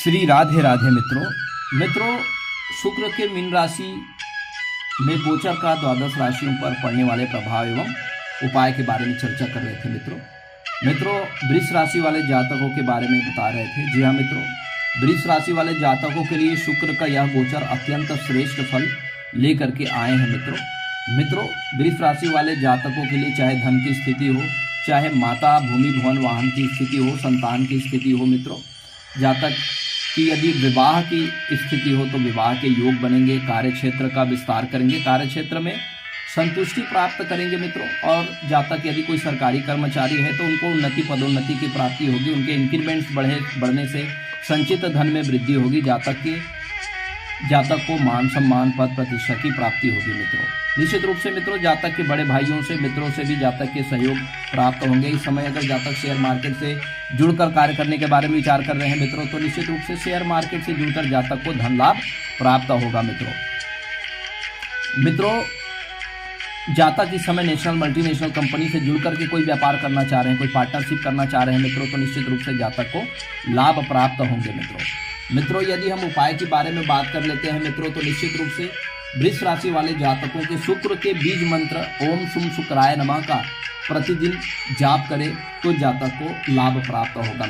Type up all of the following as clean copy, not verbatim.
श्री राधे राधे मित्रों शुक्र के मीन राशि में गोचर का द्वादश राशियों पर पड़ने वाले प्रभाव एवं उपाय के बारे में चर्चा कर रहे थे मित्रों वृष राशि वाले जातकों के बारे में बता रहे थे। जी हाँ मित्रों, वृष राशि वाले जातकों के लिए शुक्र का यह गोचर अत्यंत श्रेष्ठ फल लेकर के आए हैं मित्रों वृष राशि वाले जातकों के लिए चाहे धन की स्थिति हो, चाहे माता भूमि भवन वाहन की स्थिति हो, संतान की स्थिति हो मित्रों, जातक कि यदि विवाह की स्थिति हो तो विवाह के योग बनेंगे, कार्य क्षेत्र का विस्तार करेंगे, कार्य क्षेत्र में संतुष्टि प्राप्त करेंगे मित्रों। और जातक यदि कोई सरकारी कर्मचारी है तो उनको उन्नति पदोन्नति की प्राप्ति होगी, उनके इंक्रीमेंट्स बढ़ने से संचित धन में वृद्धि होगी, जातक को मान सम्मान पद प्रतिष्ठा की प्राप्ति होगी मित्रों। निश्चित रूप से मित्रों जातक के बड़े भाइयों से मित्रों से भी जातक के सहयोग प्राप्त होंगे। इस समय अगर जातक शेयर मार्केट से जुड़कर कार्य करने के बारे में विचार कर रहे हैं मित्रों तो निश्चित रूप से शेयर मार्केट से जुड़कर जातक को धन लाभ प्राप्त होगा मित्रों जातक इस समय नेशनल मल्टीनेशनल कंपनी से जुड़कर के कोई व्यापार करना चाह रहे हैं, कोई पार्टनरशिप करना चाह रहे हैं मित्रों तो निश्चित रूप से जातक को लाभ प्राप्त होंगे मित्रों यदि हम उपाय के बारे में बात कर लेते हैं मित्रों तो निश्चित रूप से वृष राशि वाले जातकों के शुक्र के बीज मंत्र ओम शुम शुक्राय नमः का प्रतिदिन जाप करें तो जातक को लाभ प्राप्त होगा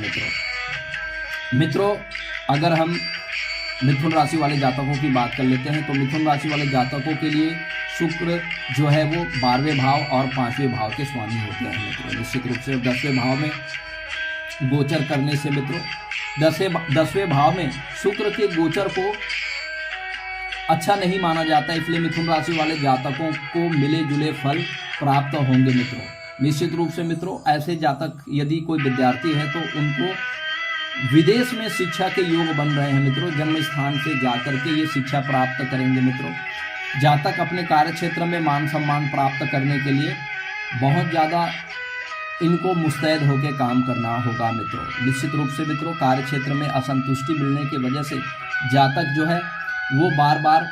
मित्रों अगर हम मिथुन राशि वाले जातकों की बात कर लेते हैं तो मिथुन राशि वाले जातकों के लिए शुक्र जो है वो 12वें भाव और 5वें भाव के स्वामी होते हैं मित्रों। निश्चित रूप से 10वें भाव में गोचर करने से मित्रों 10वें भाव में शुक्र के गोचर को अच्छा नहीं माना जाता, इसलिए मिथुन राशि वाले जातकों को मिले जुले फल प्राप्त होंगे मित्रों। निश्चित रूप से मित्रों ऐसे जातक यदि कोई विद्यार्थी है तो उनको विदेश में शिक्षा के योग बन रहे हैं मित्रों, जन्म स्थान से जाकर के ये शिक्षा प्राप्त करेंगे मित्रों। जातक अपने कार्य क्षेत्र में मान सम्मान प्राप्त करने के लिए बहुत ज़्यादा इनको मुस्तैद होकर काम करना होगा मित्रों। निश्चित रूप से मित्रों कार्य क्षेत्र में असंतुष्टि मिलने की वजह से जातक जो है वो बार बार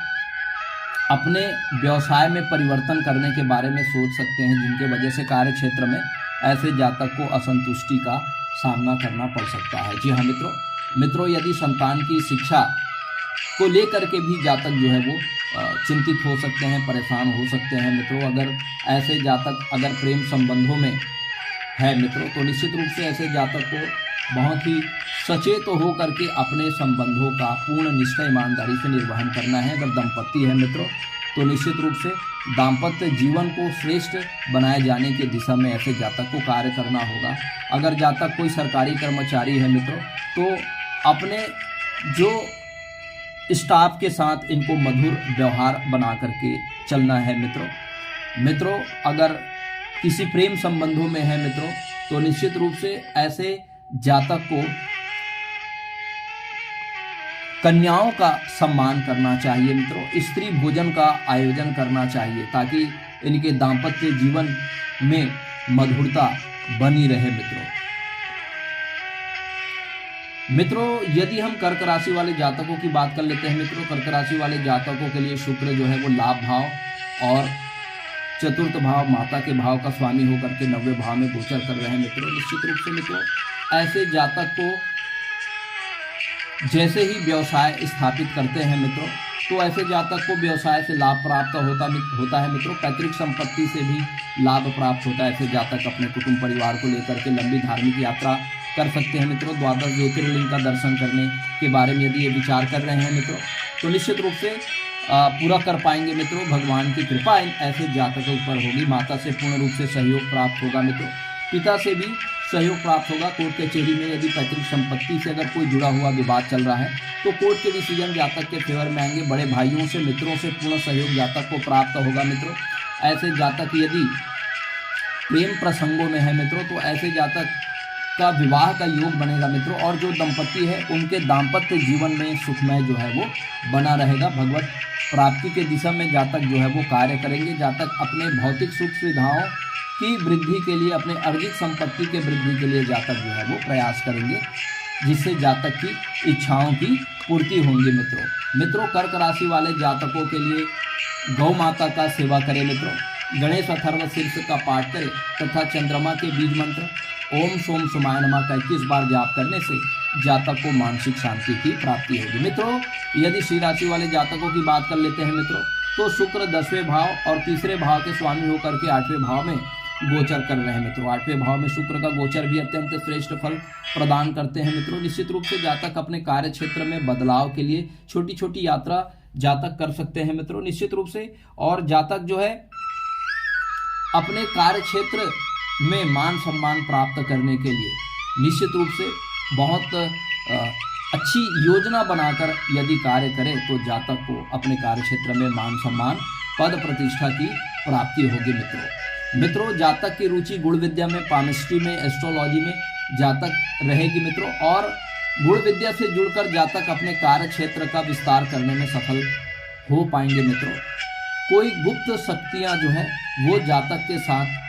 अपने व्यवसाय में परिवर्तन करने के बारे में सोच सकते हैं, जिनके वजह से कार्य क्षेत्र में ऐसे जातक को असंतुष्टि का सामना करना पड़ सकता है। जी हाँ मित्रों यदि संतान की शिक्षा को लेकर के भी जातक जो है वो चिंतित हो सकते हैं, परेशान हो सकते हैं मित्रों। अगर ऐसे जातक अगर प्रेम संबंधों में है मित्रों तो निश्चित रूप से ऐसे जातक को बहुत ही सचेत हो करके अपने संबंधों का पूर्ण निष्ठा ईमानदारी से निर्वहन करना है। अगर दंपति है मित्रों तो निश्चित रूप से दाम्पत्य जीवन को श्रेष्ठ बनाए जाने की दिशा में ऐसे जातक को कार्य करना होगा। अगर जातक कोई सरकारी कर्मचारी है मित्रों तो अपने जो स्टाफ के साथ इनको मधुर व्यवहार बना करके चलना है मित्रों अगर किसी प्रेम संबंधों में है मित्रों तो निश्चित रूप से ऐसे जातक को कन्याओं का सम्मान करना चाहिए मित्रों। स्त्री भोजन का आयोजन करना चाहिए ताकि इनके दाम्पत्य जीवन में मधुरता बनी रहे मित्रों यदि हम कर्क राशि वाले जातकों की बात कर लेते हैं मित्रों, कर्क राशि वाले जातकों के लिए शुक्र जो है वो लाभ भाव और चतुर्थ भाव माता के भाव का स्वामी होकर के 9वें भाव में गोचर कर रहे हैं मित्रों। निश्चित रूप से मित्रों ऐसे जातक को जैसे ही व्यवसाय स्थापित करते हैं मित्रों तो ऐसे जातक को व्यवसाय से लाभ प्राप्त होता है मित्रों। पैतृक संपत्ति से भी लाभ प्राप्त होता है। ऐसे जातक अपने कुटुंब परिवार को लेकर के लंबी धार्मिक यात्रा कर सकते हैं मित्रों। द्वादश ज्योतिर्लिंग का दर्शन करने के बारे में यदि ये विचार कर रहे हैं मित्रों तो निश्चित रूप से पूरा कर पाएंगे मित्रों। भगवान की कृपा ऐसे जातकों पर होगी। माता से पूर्ण रूप से सहयोग प्राप्त होगा मित्रों। पिता से भी सहयोग प्राप्त होगा। कोर्ट कचहरी में यदि पैतृक संपत्ति से अगर कोई जुड़ा हुआ विवाद चल रहा है तो कोर्ट के डिसीजन जातक के फेवर में आएंगे। बड़े भाइयों से मित्रों से पूर्ण सहयोग जातक को प्राप्त होगा मित्रों। ऐसे जातक यदि प्रेम प्रसंगों में है मित्रों तो ऐसे जातक का विवाह का योग बनेगा मित्रों। और जो दंपति है उनके दाम्पत्य जीवन में सुखमय जो है वो बना रहेगा। भगवत प्राप्ति के दिशा में जातक जो है वो कार्य करेंगे। जातक अपने भौतिक सुख सुविधाओं की वृद्धि के लिए, अपने अर्जित संपत्ति के वृद्धि के लिए जातक जो है वो प्रयास करेंगे, जिससे जातक की इच्छाओं की पूर्ति होंगी मित्रों कर्क राशि वाले जातकों के लिए गौ माता का सेवा करें मित्रों। गणेश अथर्व शीर्ष का पाठ करें तथा चंद्रमा के बीज मंत्र ओम सोम सुमाय नमः का 21 बार जाप करने से जातक को मानसिक शांति की प्राप्ति होगी। मित्रों, यदि सिंह राशि वाले जातकों की बात कर लेते हैं मित्रों, तो शुक्र 10वें भाव और तीसरे भाव के स्वामी होकर के 8वें भाव में गोचर कर रहे हैं मित्रों। 8वें भाव में शुक्र का गोचर भी अत्यंत श्रेष्ठ फल प्रदान करते हैं मित्रों। निश्चित रूप से जातक अपने कार्य क्षेत्र में बदलाव के लिए छोटी छोटी यात्रा जातक कर सकते हैं मित्रों, निश्चित रूप से। और जातक जो है अपने कार्य क्षेत्र में मान सम्मान प्राप्त करने के लिए निश्चित रूप से बहुत अच्छी योजना बनाकर यदि कार्य करे तो जातक को अपने कार्य क्षेत्र में मान सम्मान पद प्रतिष्ठा की प्राप्ति होगी मित्रों। जातक की रुचि गुण विद्या में, पामिस्ट्री में, एस्ट्रोलॉजी में जातक रहेगी मित्रों। और गुण विद्या से जुड़कर जातक अपने कार्य क्षेत्र का विस्तार करने में सफल हो पाएंगे मित्रों। कोई गुप्त शक्तियां जो है वो जातक के साथ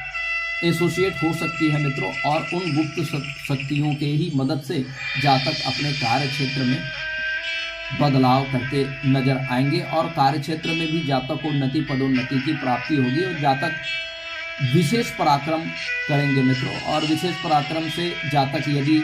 एसोसिएट हो सकती है मित्रों, और उन गुप्त शक्तियों के ही मदद से जातक अपने कार्य क्षेत्र में बदलाव करते नजर आएंगे और कार्य क्षेत्र में भी जातक को उन्नति पदोन्नति की प्राप्ति होगी और जातक विशेष पराक्रम करेंगे मित्रों। और विशेष पराक्रम से जातक यदि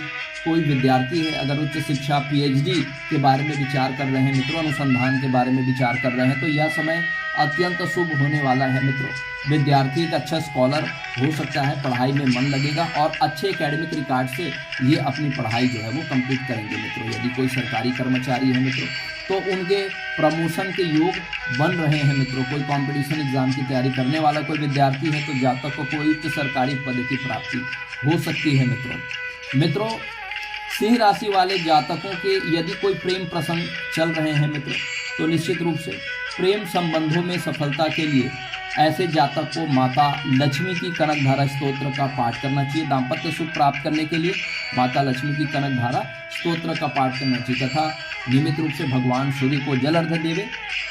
कोई विद्यार्थी है, अगर उच्च शिक्षा पीएचडी के बारे में विचार कर रहे हैं मित्रों, अनुसंधान के बारे में विचार कर रहे हैं, तो यह समय अत्यंत शुभ होने वाला है मित्रों। विद्यार्थी एक अच्छा स्कॉलर हो सकता है, पढ़ाई में मन लगेगा और अच्छे एकेडमिक रिकॉर्ड से ये अपनी पढ़ाई जो है वो कंप्लीट करेंगे मित्रों। यदि कोई सरकारी कर्मचारी है मित्रों तो उनके प्रमोशन के योग बन रहे हैं मित्रों। कोई कंपटीशन एग्जाम की तैयारी करने वाला कोई विद्यार्थी है तो जातक को कोई उच्च सरकारी पद की प्राप्ति हो सकती है मित्रों। सिंह राशि वाले जातकों के यदि कोई प्रेम प्रसंग चल रहे हैं मित्रों तो निश्चित रूप से प्रेम संबंधों में सफलता के लिए ऐसे जातक को माता लक्ष्मी की कनकधारा स्तोत्र का पाठ करना चाहिए। दाम्पत्य सुख प्राप्त करने के लिए माता लक्ष्मी की कनकधारा स्तोत्र का पाठ करना चाहिए तथा नियमित रूप से भगवान सूर्य को जल अर्घ्य देवे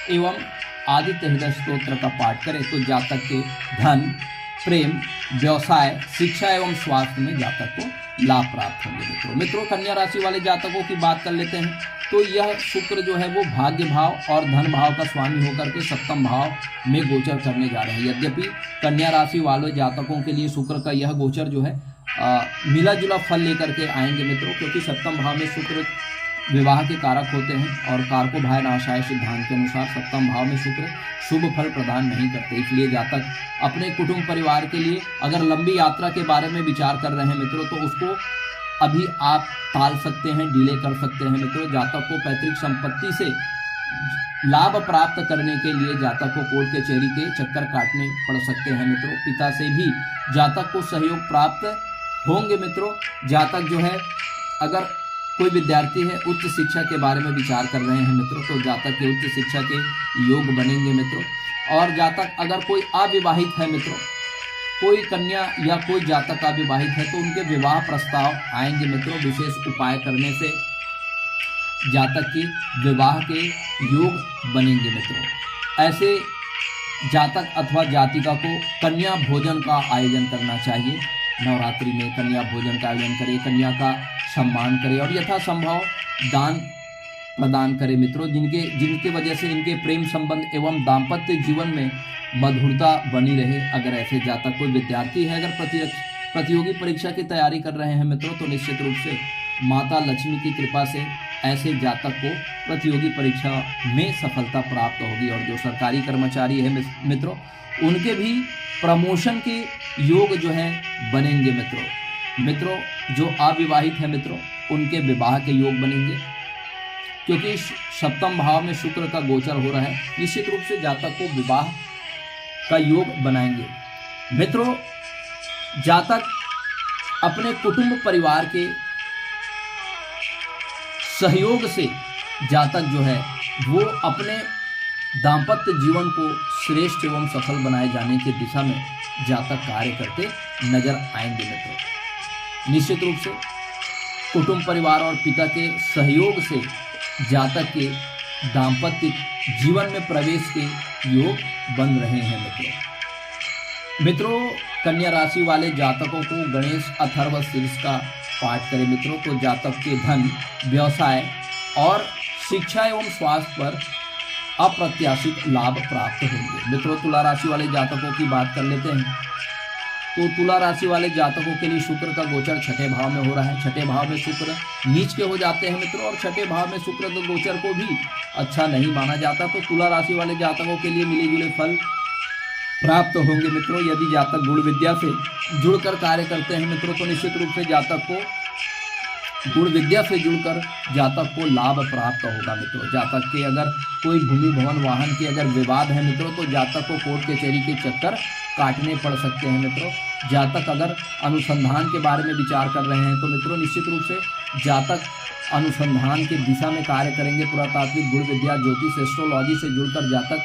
एवं आदित्य हृदय स्तोत्र का पाठ करें तो जातक के धन, प्रेम, व्यवसाय, शिक्षा एवं स्वास्थ्य में जातक को लाभ प्राप्त होंगे मित्रों। कन्या राशि वाले जातकों की बात कर लेते हैं तो यह शुक्र जो है वो भाग्य भाव और धन भाव का स्वामी होकर के सप्तम भाव में गोचर करने जा रहे हैं। यद्यपि कन्या राशि वाले जातकों के लिए शुक्र का यह गोचर जो है मिला जुला फल लेकर के आएंगे मित्रों, क्योंकि सप्तम भाव में शुक्र विवाह के कारक होते हैं और कारको भाय नाशाय सिद्धांत के अनुसार सप्तम भाव में शुक्र शुभ फल प्रदान नहीं करते। इसलिए जातक अपने कुटुंब परिवार के लिए अगर लंबी यात्रा के बारे में विचार कर रहे हैं मित्रों तो उसको अभी आप टाल सकते हैं, डिले कर सकते हैं मित्रों। जातक को पैतृक संपत्ति से लाभ प्राप्त करने के लिए जातक को कोर्ट कचहरी के चक्कर काटने पड़ सकते हैं मित्रों। पिता से भी जातक को सहयोग प्राप्त होंगे मित्रों। जातक जो है अगर कोई विद्यार्थी है उच्च शिक्षा के बारे में विचार कर रहे हैं मित्रों तो जातक के उच्च शिक्षा के योग बनेंगे मित्रों। और जातक अगर कोई अविवाहित है मित्रों, कोई कन्या या कोई जातक अविवाहित है तो उनके विवाह प्रस्ताव आएंगे मित्रों। विशेष उपाय करने से जातक की विवाह के योग बनेंगे मित्रों। ऐसे जातक अथवा जातिका को कन्या भोजन का आयोजन करना चाहिए। नवरात्रि में कन्या भोजन का आयोजन करें, कन्या का सम्मान करें और यथासंभव दान प्रदान करें मित्रों, जिनके वजह से इनके प्रेम संबंध एवं दाम्पत्य जीवन में मधुरता बनी रहे। अगर ऐसे जातक कोई विद्यार्थी है अगर प्रतियोगी परीक्षा की तैयारी कर रहे हैं मित्रों तो निश्चित रूप से माता लक्ष्मी की कृपा से ऐसे जातक को प्रतियोगी परीक्षा में सफलता प्राप्त होगी। और जो सरकारी कर्मचारी है मित्रों उनके भी प्रमोशन के योग जो है बनेंगे मित्रों। जो अविवाहित है मित्रों उनके विवाह के योग बनेंगे, क्योंकि सप्तम भाव में शुक्र का गोचर हो रहा है। निश्चित रूप से जातक को विवाह का योग बनाएंगे मित्रों। जातक अपने कुटुंब परिवार के सहयोग से जातक जो है वो अपने दाम्पत्य जीवन को श्रेष्ठ एवं सफल बनाए जाने की दिशा में जातक कार्य करते नजर आएंगे मित्रों। निश्चित रूप से कुटुंब परिवार और पिता के सहयोग से जातक के दाम्पत्य जीवन में प्रवेश के योग बन रहे हैं मित्रों। कन्या राशि वाले जातकों को गणेश अथर्व शीर्ष का पाठ करें मित्रों तो जातक के धन, व्यवसाय और शिक्षा एवं स्वास्थ्य पर अप्रत्याशित लाभ प्राप्त होंगे मित्रों। तुला राशि वाले जातकों की बात कर लेते हैं तो तुला राशि वाले जातकों के लिए शुक्र का गोचर छठे भाव में हो रहा है। छठे भाव में शुक्र नीच के हो जाते हैं मित्रों, और छठे भाव में शुक्र के गोचर को भी अच्छा नहीं माना जाता। तो तुला राशि वाले जातकों के लिए मिले जुले फल प्राप्त होंगे मित्रों। यदि जातक गुण विद्या से जुड़कर कार्य करते हैं मित्रों, तो निश्चित रूप से जातक को गुण विद्या से जुड़कर जातक को लाभ प्राप्त होगा मित्रों। जातक के अगर कोई भूमि भवन वाहन के अगर विवाद है मित्रों, तो जातक को कोर्ट कचहरी के चक्कर काटने पड़ सकते हैं मित्रों। जातक अगर अनुसंधान के बारे में विचार कर रहे हैं तो मित्रों निश्चित रूप से जातक अनुसंधान की दिशा में कार्य करेंगे। पुरातात्विक गुण विद्या ज्योतिष एस्ट्रोलॉजी से जुड़कर जातक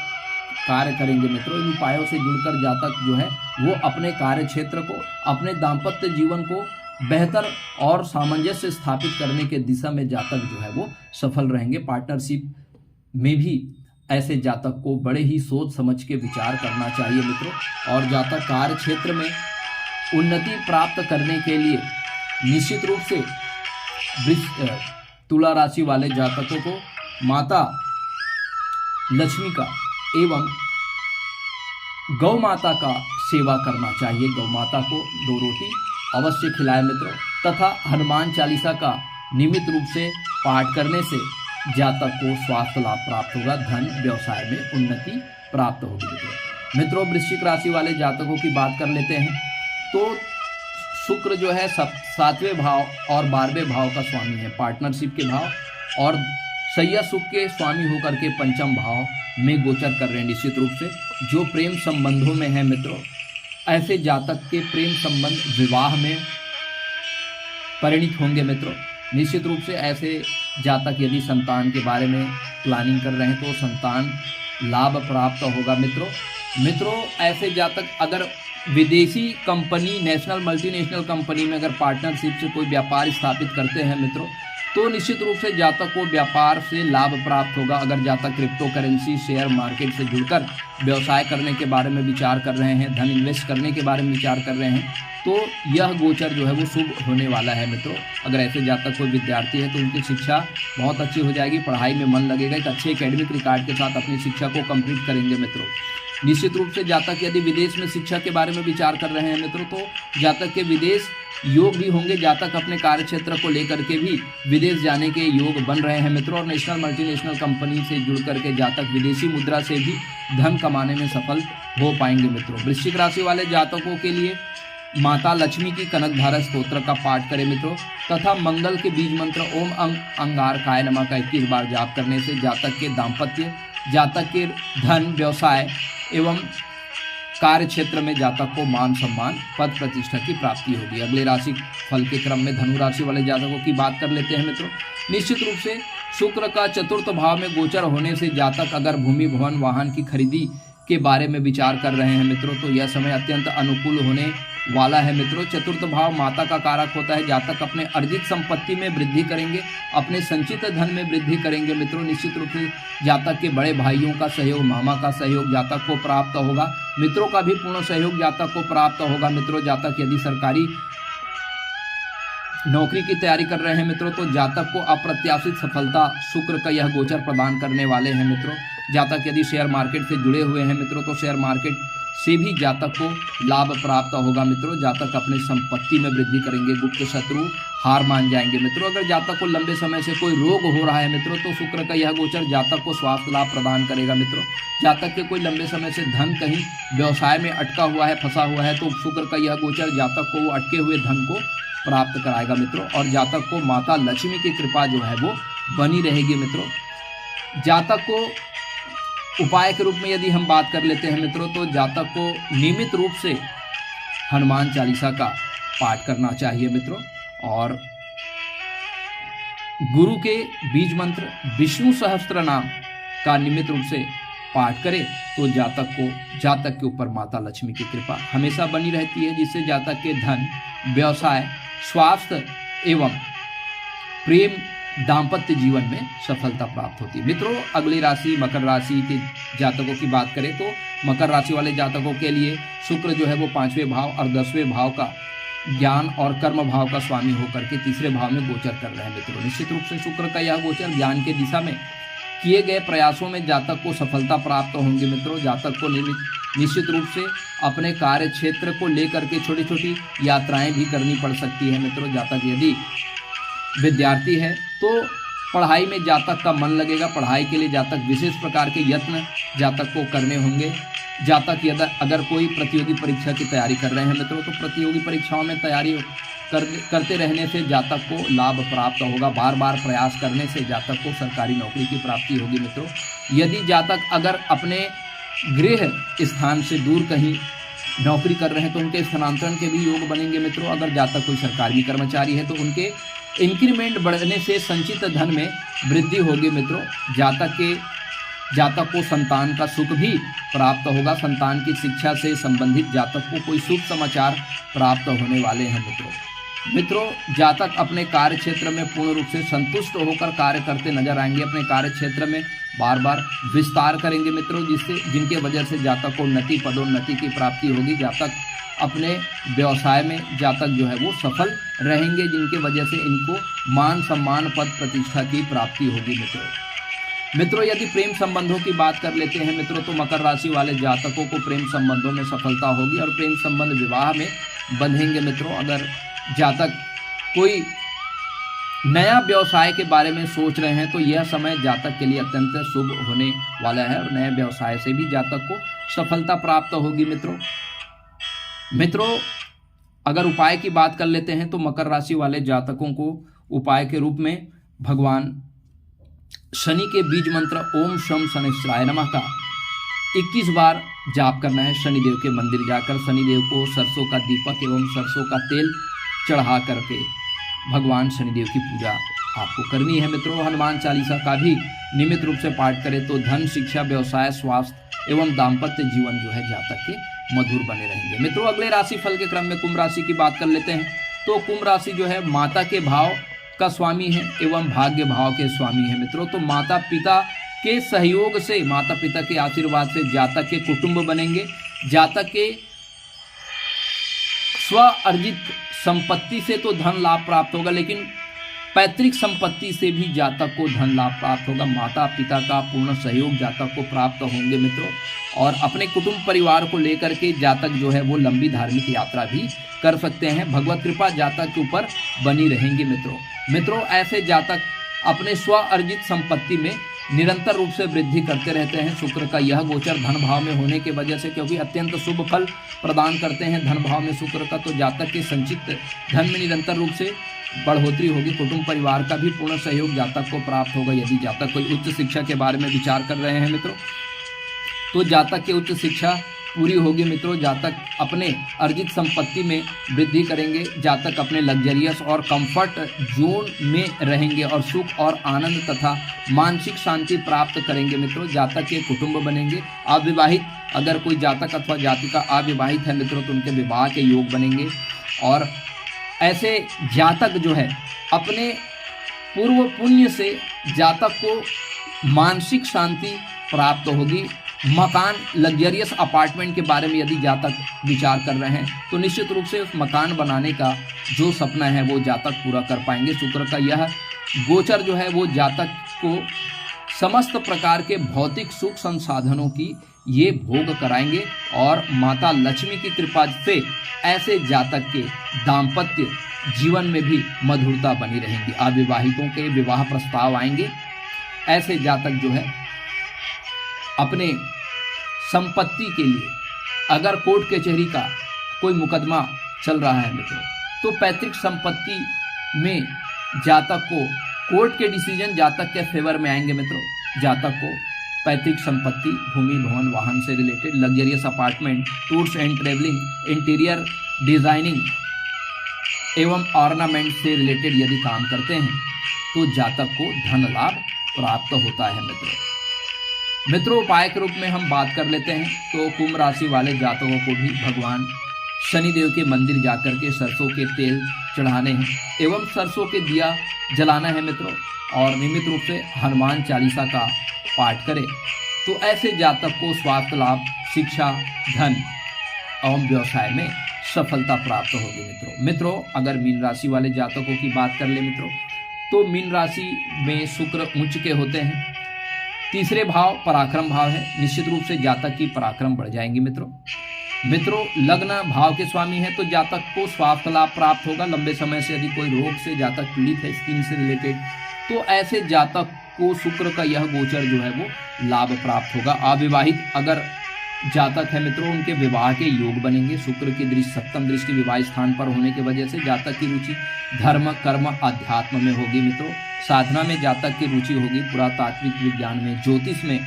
कार्य करेंगे मित्रों। इन उपायों से जुड़कर जातक जो है वो अपने कार्य क्षेत्र को, अपने दाम्पत्य जीवन को बेहतर और सामंजस्य स्थापित करने के दिशा में जातक जो है वो सफल रहेंगे। पार्टनरशिप में भी ऐसे जातक को बड़े ही सोच समझ के विचार करना चाहिए मित्रों। और जातक कार्य क्षेत्र में उन्नति प्राप्त करने के लिए निश्चित रूप से तुला राशि वाले जातकों को माता लक्ष्मी का एवं गौ माता का सेवा करना चाहिए। गौ माता को 2 रोटी अवश्य खिलाए मित्रों, तथा हनुमान चालीसा का नियमित रूप से पाठ करने से जातक को स्वास्थ्य लाभ प्राप्त होगा, धन व्यवसाय में उन्नति प्राप्त होगी मित्रों। वृश्चिक राशि वाले जातकों की बात कर लेते हैं। तो शुक्र जो है 7वें भाव और 12वें भाव का स्वामी है, पार्टनरशिप के भाव, और सैया सुख के स्वामी होकर के 5म भाव में गोचर कर रहे हैं। निश्चित रूप से जो प्रेम संबंधों में है मित्रों, ऐसे जातक के प्रेम संबंध विवाह में परिणित होंगे मित्रों। निश्चित रूप से ऐसे जातक यदि संतान के बारे में प्लानिंग कर रहे हैं तो संतान लाभ प्राप्त होगा मित्रों। ऐसे जातक अगर विदेशी कंपनी, नेशनल मल्टीनेशनल कंपनी में अगर पार्टनरशिप से कोई व्यापार स्थापित करते हैं मित्रों, तो निश्चित रूप से जातक को व्यापार से लाभ प्राप्त होगा। अगर जातक क्रिप्टो करेंसी, शेयर मार्केट से जुड़कर व्यवसाय करने के बारे में विचार कर रहे हैं, धन इन्वेस्ट करने के बारे में विचार कर रहे हैं, तो यह गोचर जो है वो शुभ होने वाला है मित्रों। अगर ऐसे जातक कोई विद्यार्थी है तो उनकी शिक्षा बहुत अच्छी हो जाएगी, पढ़ाई में मन लगेगा, एक अच्छे एकेडमिक रिकॉर्ड के साथ अपनी शिक्षा को कंप्लीट करेंगे मित्रों। निश्चित रूप से जातक यदि विदेश में शिक्षा के बारे में विचार कर रहे हैं मित्रों, तो जातक के विदेश योग भी होंगे। जातक अपने कार्य क्षेत्र को लेकर के भी विदेश जाने के योग बन रहे हैं मित्रों। और नेशनल मल्टीनेशनल कंपनी से जुड़ करके जातक विदेशी मुद्रा से भी धन कमाने में सफल हो पाएंगे मित्रों। वृश्चिक राशि वाले जातकों के लिए माता लक्ष्मी की कनकधारा स्तोत्र का पाठ करें मित्रों, तथा मंगल के बीज मंत्र ओम अंगारकाय नमः का 21 बार जाप करने से जातक के दाम्पत्य, जातक के धन, व्यवसाय एवं कार्य क्षेत्र में जातक को मान सम्मान, पद प्रतिष्ठा की प्राप्ति होगी। अगले राशि फल के क्रम में धनु राशि वाले जातकों की बात कर लेते हैं मित्रों। निश्चित रूप से शुक्र का 4th भाव में गोचर होने से जातक अगर भूमि भवन वाहन की खरीदी के बारे में विचार कर रहे हैं मित्रों, तो यह समय अत्यंत अनुकूल होने वाला है मित्रों। 4th भाव माता का कारक होता है। जातक अपने अर्जित संपत्ति में वृद्धि करेंगे, अपने संचित धन में वृद्धि करेंगे मित्रों। निश्चित रूप से जातक के बड़े भाइयों का सहयोग, मामा का सहयोग जातक को प्राप्त होगा। मित्रों का भी पूर्ण सहयोग जातक को प्राप्त होगा मित्रों। जातक यदि सरकारी नौकरी की तैयारी कर रहे हैं मित्रों, तो जातक को अप्रत्याशित सफलता शुक्र का यह गोचर प्रदान करने वाले हैं मित्रों। जातक यदि शेयर मार्केट से जुड़े हुए हैं मित्रों, तो शेयर मार्केट से भी जातक को लाभ प्राप्त होगा मित्रों। जातक अपने संपत्ति में वृद्धि करेंगे, गुप्त शत्रु हार मान जाएंगे मित्रों। अगर जातक को लंबे समय से कोई रोग हो रहा है मित्रों, तो शुक्र का यह गोचर जातक को स्वास्थ्य लाभ प्रदान करेगा मित्रों। जातक के कोई लंबे समय से धन कहीं व्यवसाय में अटका हुआ है, फंसा हुआ है, तो शुक्र का यह गोचर जातक को वो अटके हुए धन को प्राप्त कराएगा मित्रों। और जातक को माता लक्ष्मी की कृपा जो है वो बनी रहेगी मित्रों। जातक को उपाय के रूप में यदि हम बात कर लेते हैं मित्रों, तो जातक को नियमित रूप से हनुमान चालीसा का पाठ करना चाहिए मित्रों। और गुरु के बीज मंत्र विष्णु सहस्त्र नाम का नियमित रूप से पाठ करें तो जातक के ऊपर माता लक्ष्मी की कृपा हमेशा बनी रहती है, जिससे जातक के धन, व्यवसाय, स्वास्थ्य एवं प्रेम, दाम्पत्य जीवन में सफलता प्राप्त होती है मित्रों। अगली राशि मकर राशि के जातकों की बात करें तो मकर राशि वाले जातकों के लिए शुक्र जो है वो 5वें भाव और 10वें भाव का ज्ञान और कर्म भाव का स्वामी होकर के 3रे भाव में गोचर कर रहे हैं मित्रों। निश्चित रूप से शुक्र का यह गोचर ज्ञान के दिशा में किए गए प्रयासों में जातक को सफलता प्राप्त होंगे मित्रों। जातक को निश्चित रूप से अपने कार्य क्षेत्र को लेकर के छोटी छोटी यात्राएं भी करनी पड़ सकती है मित्रों। जातक यदि विद्यार्थी है तो पढ़ाई में जातक का मन लगेगा, पढ़ाई के लिए जातक विशेष प्रकार के यत्न जातक को करने होंगे। जातक यदि अगर कोई प्रतियोगी परीक्षा की तैयारी कर रहे हैं मित्रों तो प्रतियोगी परीक्षाओं में तैयारी करते रहने से जातक को लाभ प्राप्त होगा। बार बार प्रयास करने से जातक को सरकारी नौकरी की प्राप्ति होगी मित्रों। यदि जातक अगर अपने गृह स्थान से दूर कहीं नौकरी कर रहे हैं तो उनके स्थानांतरण के भी योग बनेंगे मित्रों। अगर जातक कोई सरकारी कर्मचारी है तो उनके इंक्रीमेंट बढ़ने से संचित धन में वृद्धि होगी मित्रों। जातक को संतान का सुख भी प्राप्त होगा। संतान की शिक्षा से संबंधित जातक को कोई शुभ समाचार प्राप्त होने वाले हैं मित्रों। जातक अपने कार्य क्षेत्र में पूर्ण रूप से संतुष्ट होकर कार्य करते नजर आएंगे। अपने कार्य क्षेत्र में बार बार विस्तार करेंगे मित्रों, जिनके वजह से जातक को उन्नति पदोन्नति की प्राप्ति होगी। जातक अपने व्यवसाय में जातक जो है वो सफल रहेंगे, जिनके वजह से इनको मान सम्मान पद प्रतिष्ठा की प्राप्ति होगी मित्रों। यदि प्रेम संबंधों की बात कर लेते हैं मित्रों तो मकर राशि वाले जातकों को प्रेम संबंधों में सफलता होगी और प्रेम संबंध विवाह में बंधेंगे मित्रों। अगर जातक कोई नया व्यवसाय के बारे में सोच रहे हैं तो यह समय जातक के लिए अत्यंत शुभ होने वाला है और नए व्यवसाय से भी जातक को सफलता प्राप्त होगी मित्रों। अगर उपाय की बात कर लेते हैं तो मकर राशि वाले जातकों को उपाय के रूप में भगवान शनि के बीज मंत्र ओम शम शनिश्चराय नमः का 21 बार जाप करना है। शनिदेव के मंदिर जाकर शनिदेव को सरसों का दीपक एवं सरसों का तेल चढ़ा करके भगवान शनिदेव की पूजा आपको करनी है मित्रों। हनुमान चालीसा का भी नियमित रूप से पाठ करें तो धन, शिक्षा, व्यवसाय, स्वास्थ्य एवं दाम्पत्य जीवन जो है जातक के मधुर बने रहेंगे मित्रों। अगले राशि फल के क्रम में कुंभ राशि की बात कर लेते हैं तो कुंभ राशि जो है माता के भाव का स्वामी है एवं भाग्य भाव के स्वामी है मित्रों। तो माता पिता के सहयोग से, माता पिता के आशीर्वाद से जातक के कुटुंब बनेंगे। जातक के स्व अर्जित संपत्ति से तो धन लाभ प्राप्त होगा, लेकिन पैतृक संपत्ति से भी जातक को धन लाभ प्राप्त होगा। माता पिता का पूर्ण सहयोग जातक को प्राप्त होंगे मित्रों। और अपने कुटुंब परिवार को लेकर के जातक जो है वो लंबी धार्मिक यात्रा भी कर सकते हैं। भगवत कृपा जातक के ऊपर बनी रहेंगी मित्रों। ऐसे जातक अपने स्व अर्जित संपत्ति में निरंतर रूप से वृद्धि करते रहते हैं। शुक्र का यह गोचर धन भाव में होने की वजह से, क्योंकि अत्यंत शुभ फल प्रदान करते हैं धन भाव में शुक्र का, तो जातक के संचित धन में निरंतर रूप से बढ़ोतरी होगी। कुटुंब परिवार का भी पूर्ण सहयोग जातक को प्राप्त होगा। यदि जातक कोई उच्च शिक्षा के बारे में विचार कर रहे हैं मित्रों तो जातक की उच्च शिक्षा पूरी होगी मित्रों। जातक अपने अर्जित संपत्ति में वृद्धि करेंगे। जातक अपने लग्जरियस और कंफर्ट जोन में रहेंगे और सुख और आनंद तथा मानसिक शांति प्राप्त करेंगे मित्रों। जातक के कुटुंब बनेंगे। अविवाहित अगर कोई जातक अथवा जातिका अविवाहित है मित्रों तो उनके विवाह के योग बनेंगे। और ऐसे जातक जो है अपने पूर्व पुण्य से जातक को मानसिक शांति प्राप्त होगी। मकान, लग्जरियस अपार्टमेंट के बारे में यदि जातक विचार कर रहे हैं तो निश्चित रूप से उस मकान बनाने का जो सपना है वो जातक पूरा कर पाएंगे। शुक्र का यह गोचर जो है वो जातक को समस्त प्रकार के भौतिक सुख संसाधनों की ये भोग कराएंगे और माता लक्ष्मी की कृपा से ऐसे जातक के दाम्पत्य जीवन में भी मधुरता बनी रहेंगी। अविवाहितों के विवाह प्रस्ताव आएंगे। ऐसे जातक जो है अपने संपत्ति के लिए अगर कोर्ट कचहरी का कोई मुकदमा चल रहा है मित्रों तो पैतृक संपत्ति में जातक को कोर्ट के डिसीजन जातक के फेवर में आएंगे मित्रों। जातक को पैतृक संपत्ति, भूमि, भवन, वाहन से related, luxurious apartment, tours and travelling, interior designing एवं ऑर्नामेंट से रिलेटेड यदि काम करते हैं तो जातक को धन लाभ प्राप्त होता है मित्रों। उपाय के रूप में हम बात कर लेते हैं तो कुंभ राशि वाले जातकों को भी भगवान शनिदेव के मंदिर जाकर के सरसों के तेल चढ़ाने हैं एवं सरसों के दिया जलाना है मित्रों। और नियमित रूप से हनुमान चालीसा का पाठ करें तो ऐसे जातक को स्वास्थ्य लाभ, शिक्षा, धन एवं व्यवसाय में सफलता प्राप्त होगी मित्रों। अगर मीन राशि वाले जातकों की बात कर ले मित्रों तो मीन राशि में शुक्र उच्च के होते हैं तीसरे भाव पराक्रम भाव है, निश्चित रूप से जातक की पराक्रम बढ़ जाएंगे मित्रों लग्न भाव के स्वामी है तो जातक को स्वास्थ्य लाभ प्राप्त होगा। लंबे समय से यदि कोई रोग से जातक पीड़ित है स्किन से रिलेटेड, तो ऐसे जातक को शुक्र का यह गोचर जो है वो लाभ प्राप्त होगा। अविवाहित अगर जातक है मित्रों, उनके विवाह के योग बनेंगे। शुक्र की दृष्टि सप्तम दृष्टि विवाह स्थान पर होने की वजह से जातक की रुचि धर्म कर्म अध्यात्म में होगी मित्रों। साधना में जातक की रुचि होगी, पुरातात्विक विज्ञान में, ज्योतिष में,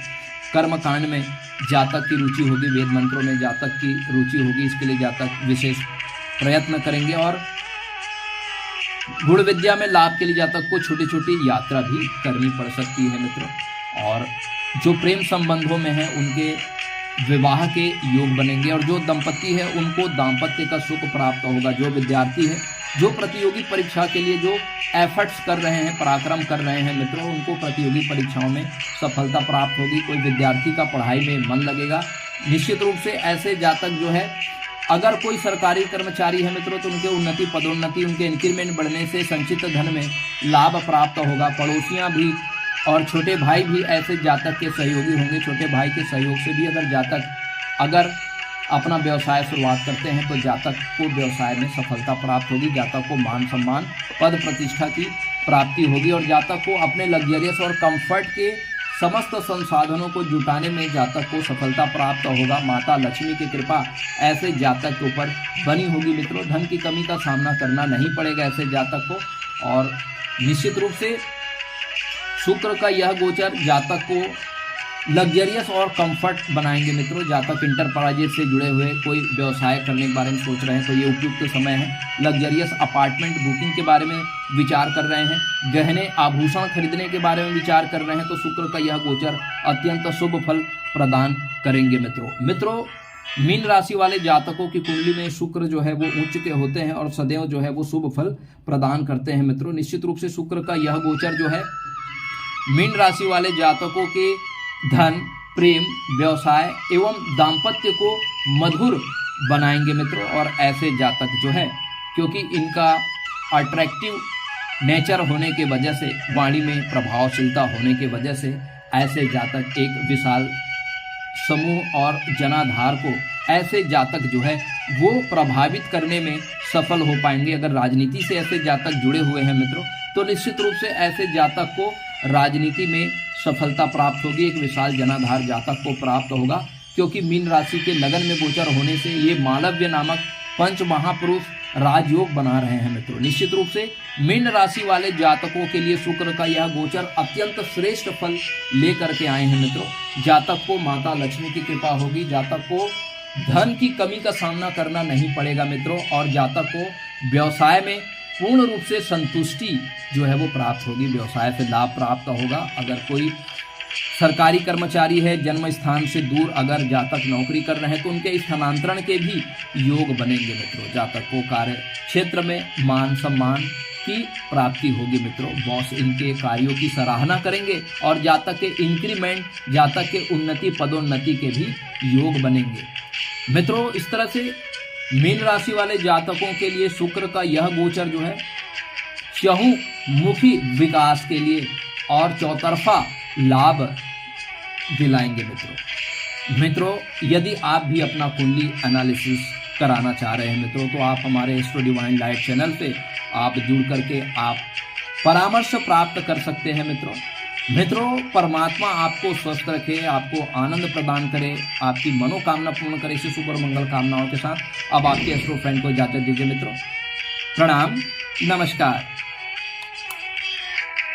कर्म कांड में जातक की रुचि होगी, वेद मंत्रों में जातक की रुचि होगी। इसके लिए जातक विशेष प्रयत्न करेंगे और गुण विद्या में लाभ के लिए जातक को छोटी छोटी यात्रा भी करनी पड़ सकती है मित्रों। और जो प्रेम संबंधों में है उनके विवाह के योग बनेंगे और जो दंपति है उनको दाम्पत्य का सुख प्राप्त होगा। जो विद्यार्थी है, जो प्रतियोगी परीक्षा के लिए जो एफर्ट्स कर रहे हैं, पराक्रम कर रहे हैं मित्रों, उनको प्रतियोगी परीक्षाओं में सफलता प्राप्त होगी। कोई विद्यार्थी का पढ़ाई में मन लगेगा। निश्चित रूप से ऐसे जातक जो है, अगर कोई सरकारी कर्मचारी है मित्रों, तो उनके उन्नति पदोन्नति, उनके इंक्रीमेंट बढ़ने से संचित धन में लाभ प्राप्त होगा। पड़ोसियां भी और छोटे भाई भी ऐसे जातक के सहयोगी होंगे। छोटे भाई के सहयोग से भी अगर जातक अपना व्यवसाय शुरुआत करते हैं तो जातक को व्यवसाय में सफलता प्राप्त होगी। जातक को मान सम्मान पद प्रतिष्ठा की प्राप्ति होगी और जातक को अपने लग्जरियस और कंफर्ट के समस्त संसाधनों को जुटाने में जातक को सफलता प्राप्त होगा। माता लक्ष्मी की कृपा ऐसे जातक के ऊपर बनी होगी मित्रों। धन की कमी का सामना करना नहीं पड़ेगा ऐसे जातक को। और निश्चित रूप से शुक्र का यह गोचर जातक को लग्जरियस और कंफर्ट बनाएंगे मित्रों। जातक इंटरप्राइजेज से जुड़े हुए कोई व्यवसाय करने के बारे में सोच रहे हैं तो ये उपयुक्त समय है। लग्जरियस अपार्टमेंट बुकिंग के बारे में विचार कर रहे हैं, गहने आभूषण खरीदने के बारे में विचार कर रहे हैं तो शुक्र का यह गोचर अत्यंत शुभ फल प्रदान करेंगे मित्रों मीन राशि वाले जातकों की कुंडली में शुक्र जो है वो उच्च के होते हैं और सदैव जो है वो शुभ फल प्रदान करते हैं मित्रों। निश्चित रूप से शुक्र का यह गोचर जो है मीन राशि वाले जातकों के धन, प्रेम, व्यवसाय एवं दाम्पत्य को मधुर बनाएंगे मित्रों। और ऐसे जातक जो है, क्योंकि इनका अट्रैक्टिव नेचर होने के वजह से, वाणी में प्रभावशीलता होने के वजह से ऐसे जातक एक विशाल समूह और जनाधार को ऐसे जातक जो है वो प्रभावित करने में सफल हो पाएंगे। अगर राजनीति से ऐसे जातक जुड़े हुए हैं मित्रों तो निश्चित रूप से ऐसे जातक को राजनीति में सफलता प्राप्त होगी। एक विशाल जनाधार जातक को प्राप्त होगा क्योंकि मीन राशि के लगन में गोचर होने से ये मालव्य नामक पंच महापुरुष राजयोग बना रहे हैं मित्रों। निश्चित रूप से मीन राशि वाले जातकों के लिए शुक्र का यह गोचर अत्यंत श्रेष्ठ फल लेकर के आए हैं मित्रों। जातक को माता लक्ष्मी की कृपा होगी, जातक को धन की कमी का सामना करना नहीं पड़ेगा मित्रों और जातक को व्यवसाय में पूर्ण रूप से संतुष्टि जो है वो प्राप्त होगी, व्यवसाय से लाभ प्राप्त होगा। अगर कोई सरकारी कर्मचारी है, जन्म स्थान से दूर अगर जातक नौकरी कर रहे हैं तो उनके स्थानांतरण के भी योग बनेंगे मित्रों। जातक को कार्य क्षेत्र में मान सम्मान की प्राप्ति होगी मित्रों। बॉस इनके कार्यों की सराहना करेंगे और जातक के इंक्रीमेंट, जातक के उन्नति पदोन्नति के भी योग बनेंगे मित्रों। इस तरह से मीन राशि वाले जातकों के लिए शुक्र का यह गोचर जो है चहुमुखी विकास के लिए और चौतरफा लाभ दिलाएंगे मित्रों। यदि आप भी अपना कुंडली एनालिसिस कराना चाह रहे हैं मित्रों तो आप हमारे एस्ट्रो डिवाइन लाइट चैनल पे आप जुड़ करके आप परामर्श प्राप्त कर सकते हैं मित्रों। परमात्मा आपको स्वस्थ रखे, आपको आनंद प्रदान करे, आपकी मनोकामना पूर्ण करे। इसी शुभ और मंगल कामनाओं के साथ अब आपके एस्ट्रो फ्रेंड को इजाजत दीजिए मित्रों। प्रणाम, नमस्कार।